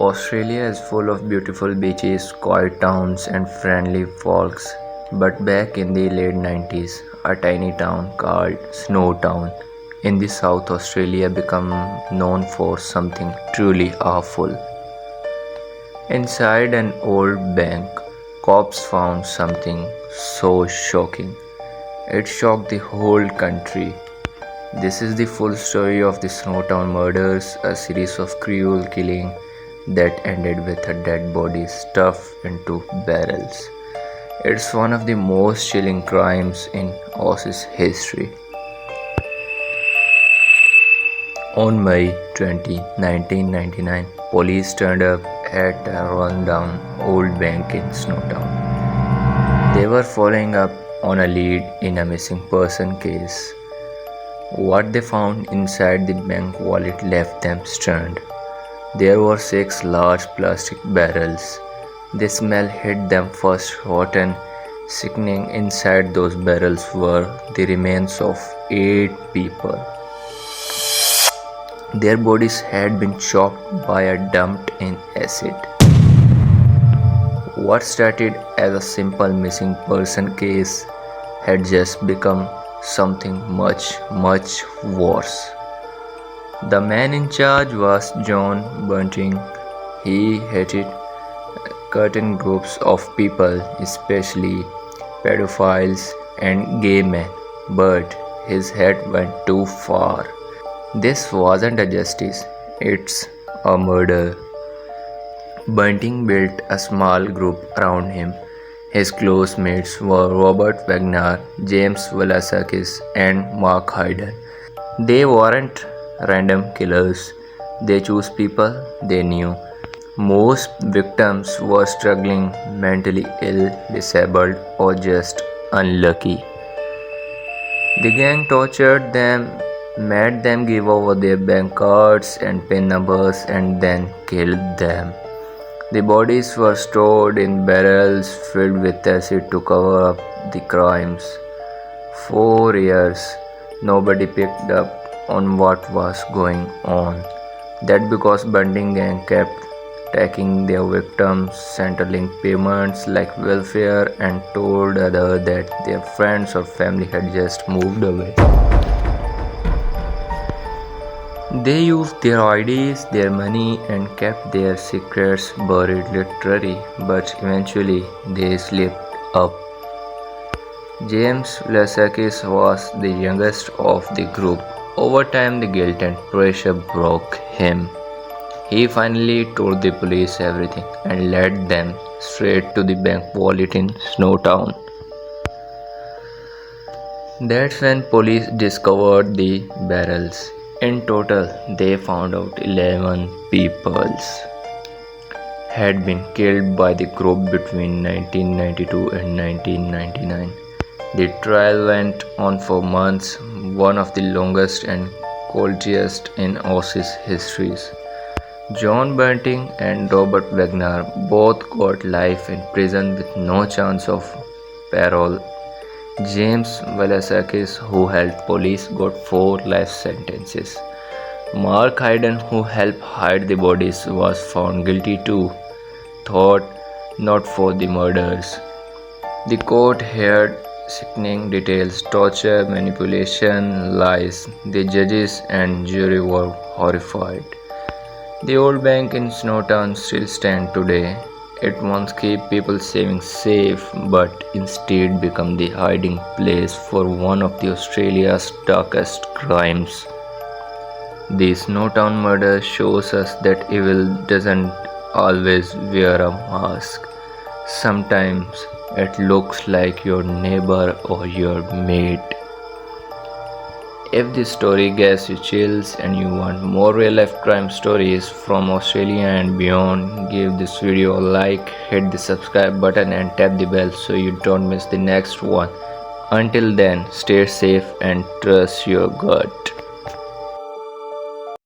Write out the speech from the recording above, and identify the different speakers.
Speaker 1: Australia is full of beautiful beaches, quiet towns, and friendly folks. But back in the late 90s, a tiny town called Snowtown in the South Australia became known for something truly awful. Inside an old bank, cops found something so shocking. It shocked the whole country. This is the full story of the Snowtown Murders, a series of cruel killings that ended with a dead body stuffed into barrels. It's one of the most chilling crimes in Aussie's history. On May 20, 1999, police turned up at a rundown old bank in Snowtown. They were following up on a lead in a missing person case. What they found inside the bank wallet left them stunned. There were 6 large plastic barrels. The smell hit them first rotten, sickening. Inside those barrels were the remains of 8 people. Their bodies had been chopped by a dumped in acid. What started as a simple missing person case had just become something much, much worse. The man in charge was John Bunting. He hated certain groups of people, especially pedophiles and gay men, but his head went too far. This wasn't a justice, it's a murder. Bunting built a small group around him. His close mates were Robert Wagner, James Velasquez, and Mark Hayden. They weren't random killers. They chose people they knew. Most victims were struggling, mentally ill, disabled, or just unlucky. The gang tortured them, made them give over their bank cards and PIN numbers, and then killed them. The bodies were stored in barrels filled with acid to cover up the crimes. For years, nobody picked up on what was going on. That because Bunting gang kept taking their victims, settling payments like welfare, and told others that their friends or family had just moved away. They used their IDs, their money, and kept their secrets buried literally, but eventually they slipped up. James Velasquez was the youngest of the group. Over time, the guilt and pressure broke him. He finally told the police everything and led them straight to the bank wallet in Snowtown. That's when police discovered the barrels. In total, they found out 11 people had been killed by the group between 1992 and 1999. The trial went on for months, one of the longest and costliest in Aussie's histories. John Bunting and Robert Wagner both got life in prison with no chance of parole. James Velasquez, who helped police, got 4 life sentences. Mark Hayden, who helped hide the bodies, was found guilty too, though not for the murders. The court heard sickening details: torture, manipulation, lies. The judges and jury were horrified. The old bank in Snowtown still stands today. It once kept people saving safe, but instead became the hiding place for one of the Australia's darkest crimes. The Snowtown murder shows us that evil doesn't always wear a mask. Sometimes it looks like your neighbor or your mate. If this story gives you chills and you want more real life crime stories from Australia and beyond, give this video a like, hit the subscribe button and tap the bell so you don't miss the next one. Until then, stay safe and trust your gut.